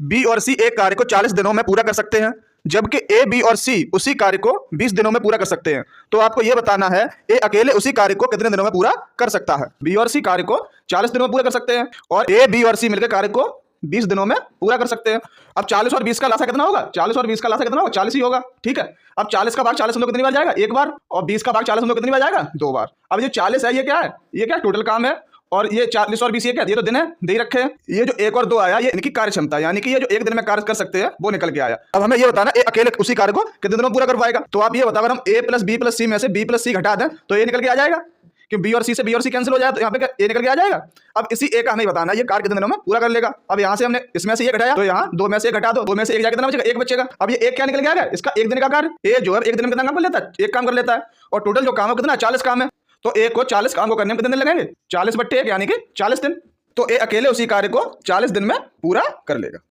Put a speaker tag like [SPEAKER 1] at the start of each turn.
[SPEAKER 1] B और सी एक कार्य को 40 दिनों में पूरा कर सकते हैं, जबकि ए, बी और सी उसी कार्य को 20 दिनों में पूरा कर सकते हैं। तो आपको यह बताना है ए अकेले उसी कार्य को कितने दिनों में पूरा कर सकता है। बी और सी कार्य को 40 दिनों में पूरा कर सकते हैं और ए, बी और सी मिलकर कार्य को 20 दिनों में पूरा कर सकते हैं। अब 40 और 20 का लासा कितना होगा? 40 और 20 का लासा कितना होगा? 40 ही होगा। ठीक है, अब 40 का भाग 40 हम लोग कितनी बार जाएगा? एक बार। और 20 का भाग 40 हम लोग कितनी बार जाएगा? दो बार। अब ये 40 है, ये क्या है? ये क्या टोटल काम है। और ये 40 और 20 ये क्या? ये तो दिन है, दे ही रखे हैं। ये जो 1 और 2 आया, ये इनकी कार्य क्षमता, यानी कि ये जो एक दिन में कार्य कर सकते हैं वो निकल के आया। अब हमें ये बताना ए अकेले उसी कार्य को कितने दिनों में पूरा कर पाएगा। तो आप ये बताओ, अगर हम ए प्लस बी प्लस सी में से बी प्लस सी घटा दें तो ये निकल के आ जाएगा, कि बी और सी से बी और सी कैंसिल हो जाए तो यहाँ पे ए निकल के आ जाएगा। अब इसी ए का हमें बताना है ये कार्य कितने दिनों में पूरा कर लेगा। अब यहाँ से हमने इसमें से ये घटाया तो यहाँ 2 में से 1 घटा दो, 2 में से 1 जाके कितना बचेगा? 1 बचेगा। अब ये 1 क्या निकल के आ गया? इसका एक दिन का कार्य। ए जो है एक दिन में कितना काम कर लेता है? एक काम कर लेता है। और टोटल जो काम है कितना? 40 काम है। तो ए को 40 काम को करने में कितने दिन लगेंगे? 40/1 यानी कि 40 दिन। तो ए अकेले उसी कार्य को 40 दिन में पूरा कर लेगा।